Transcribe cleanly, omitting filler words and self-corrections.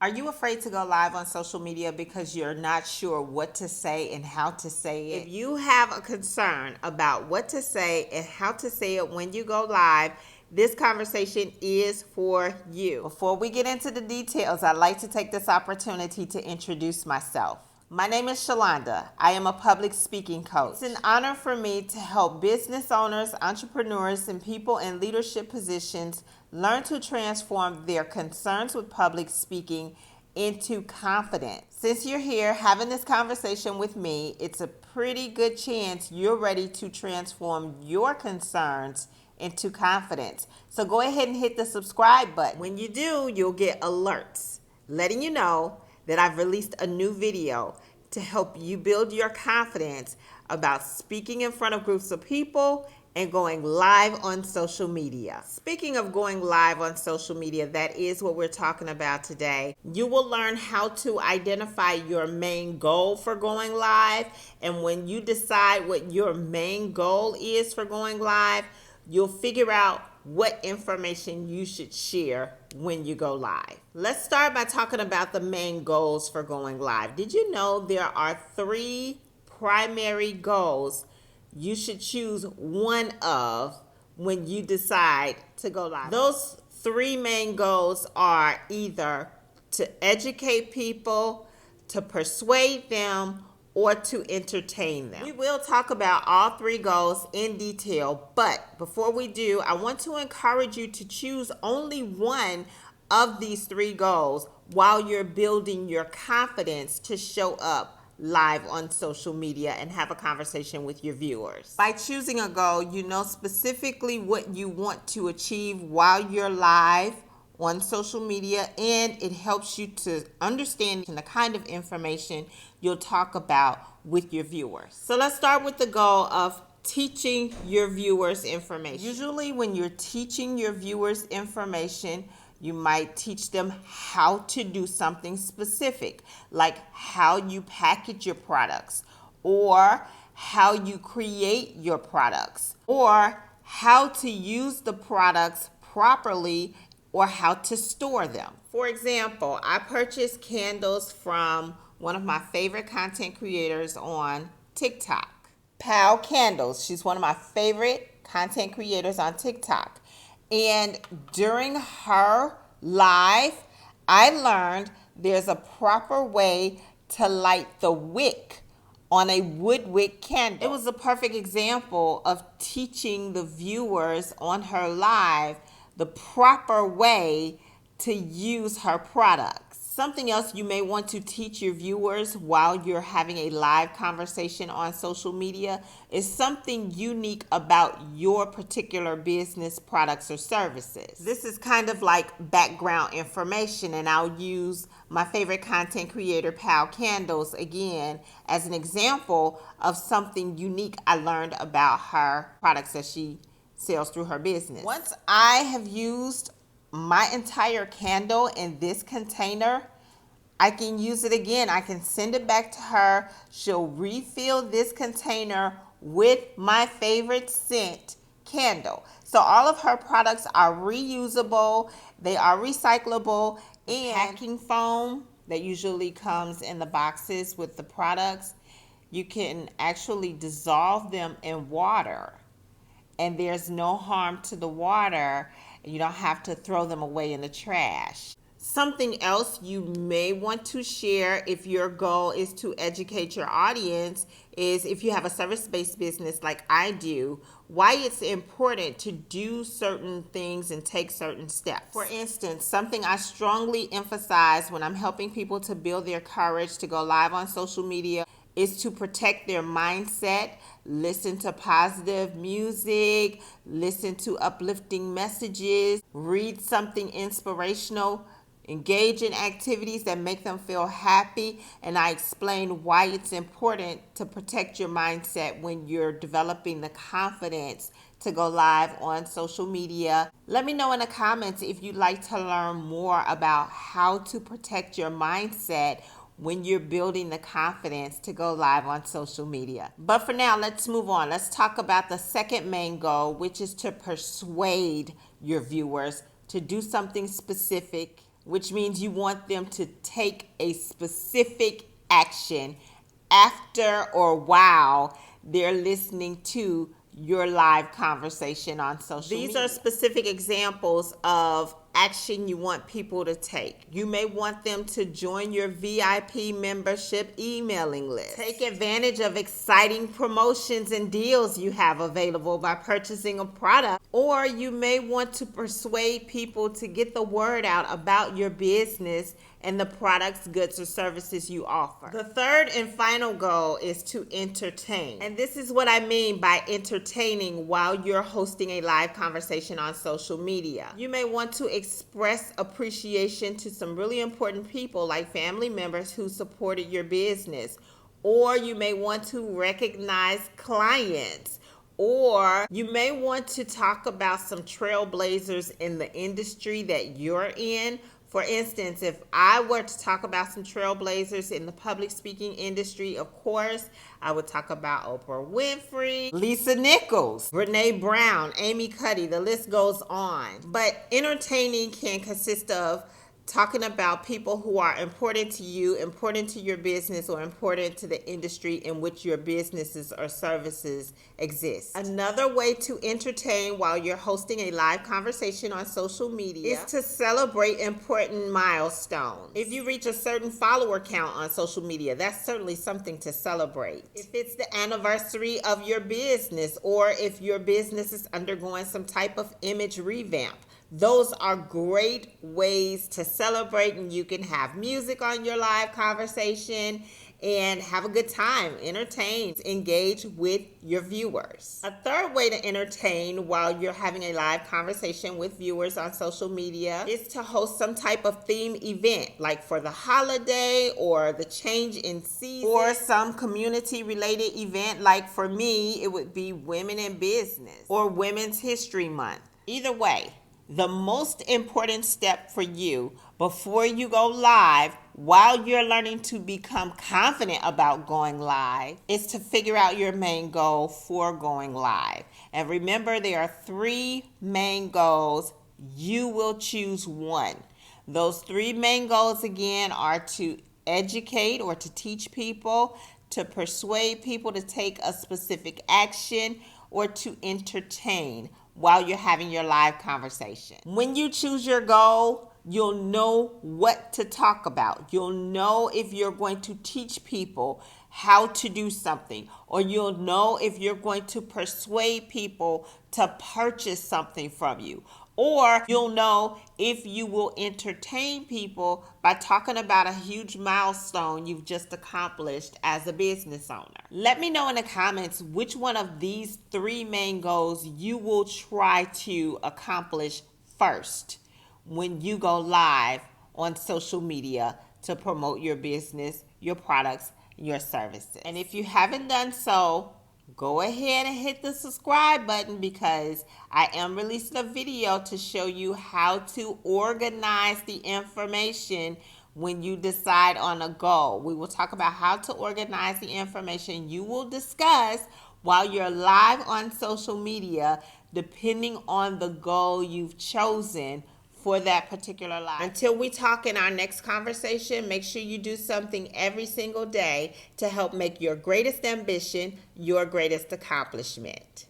Are you afraid to go live on social media because you're not sure what to say and how to say it? If you have a concern about what to say and how to say it when you go live, this conversation is for you. Before we get into the details, I'd like to take this opportunity to introduce myself. My name is Shalonda. I am a public speaking coach. It's an honor for me to help business owners, entrepreneurs, and people in leadership positions learn to transform their concerns with public speaking into confidence. Since you're here having this conversation with me, it's a pretty good chance you're ready to transform your concerns into confidence. So go ahead and hit the subscribe button. When you do, you'll get alerts letting you know that I've released a new video to help you build your confidence about speaking in front of groups of people and going live on social media. Speaking of going live on social media, that is what we're talking about today. You will learn how to identify your main goal for going live, and when you decide what your main goal is for going live, you'll figure out what information you should share when you go live. Let's start by talking about the main goals for going live. Did you know there are 3 primary goals you should choose one of when you decide to go live? Those 3 main goals are either to educate people, to persuade them, or to entertain them. We will talk about all 3 goals in detail, but before we do, I want to encourage you to choose only one of these 3 goals while you're building your confidence to show up live on social media and have a conversation with your viewers. By choosing a goal, you know specifically what you want to achieve while you're live on social media, and it helps you to understand the kind of information you'll talk about with your viewers. So let's start with the goal of teaching your viewers information. Usually when you're teaching your viewers information, you might teach them how to do something specific, like how you package your products, or how you create your products, or how to use the products properly, or how to store them. For example, I purchased candles from one of my favorite content creators on TikTok, PalCandlez. She's one of my favorite content creators on TikTok. And during her live, I learned there's a proper way to light the wick on a wood wick candle. It was a perfect example of teaching the viewers on her live the proper way to use her products. Something else you may want to teach your viewers while you're having a live conversation on social media is something unique about your particular business, products, or services. This is kind of like background information, and I'll use my favorite content creator, PalCandlez, again as an example of something unique I learned about her products that she sells through her business. Once I have used my entire candle in this container, I can use it again. I can send it back to her. She'll refill this container with my favorite scent candle. So all of her products are reusable, they are recyclable, and packing foam that usually comes in the boxes with the products, you can actually dissolve them in water, and there's no harm to the water. You don't have to throw them away in the trash. Something else you may want to share if your goal is to educate your audience is, if you have a service-based business like I do, why it's important to do certain things and take certain steps. For instance, something I strongly emphasize when I'm helping people to build their courage to go live on social media is to protect their mindset, listen to positive music, listen to uplifting messages, read something inspirational, engage in activities that make them feel happy, and I explain why it's important to protect your mindset when you're developing the confidence to go live on social media. Let me know in the comments if you'd like to learn more about how to protect your mindset when you're building the confidence to go live on social media. But for now, let's move on. Let's talk about the second main goal, which is to persuade your viewers to do something specific which means you want them to take a specific action after or while they're listening to your live conversation on social media. These are specific examples of action you want people to take. You may want them to join your VIP membership emailing list. Take advantage of exciting promotions and deals you have available by purchasing a product. Or you may want to persuade people to get the word out about your business and the products, goods, or services you offer. The third and final goal is to entertain. And this is what I mean by entertaining while you're hosting a live conversation on social media. You may want to express appreciation to some really important people like family members who supported your business. Or you may want to recognize clients. Or you may want to talk about some trailblazers in the industry that you're in. For instance, if I were to talk about some trailblazers in the public speaking industry, of course, I would talk about Oprah Winfrey, Lisa Nichols, Brene Brown, Amy Cuddy, the list goes on. But entertaining can consist of talking about people who are important to you, important to your business, or important to the industry in which your businesses or services exist. Another way to entertain while you're hosting a live conversation on social media is to celebrate important milestones. If you reach a certain follower count on social media, that's certainly something to celebrate. If it's the anniversary of your business, or if your business is undergoing some type of image revamp, those are great ways to celebrate, and you can have music on your live conversation and have a good time, entertain, engage with your viewers. A third way to entertain while you're having a live conversation with viewers on social media is to host some type of theme event, like for the holiday or the change in season, or some community related event. Like for me, it would be Women in Business or Women's History Month. Either way, the most important step for you before you go live, while you're learning to become confident about going live, is to figure out your main goal for going live. And remember, there are 3 main goals. You will choose one. Those 3 main goals, again, are to educate or to teach people, to persuade people to take a specific action, or to entertain while you're having your live conversation. When you choose your goal, you'll know what to talk about. You'll know if you're going to teach people how to do something, or you'll know if you're going to persuade people to purchase something from you. Or you'll know if you will entertain people by talking about a huge milestone you've just accomplished as a business owner. Let me know in the comments which one of these 3 main goals you will try to accomplish first when you go live on social media to promote your business, your products, your services. And if you haven't done so, go ahead and hit the subscribe button, because I am releasing a video to show you how to organize the information when you decide on a goal. We will talk about how to organize the information you will discuss while you're live on social media, depending on the goal you've chosen for that particular live. Until we talk in our next conversation, make sure you do something every single day to help make your greatest ambition your greatest accomplishment.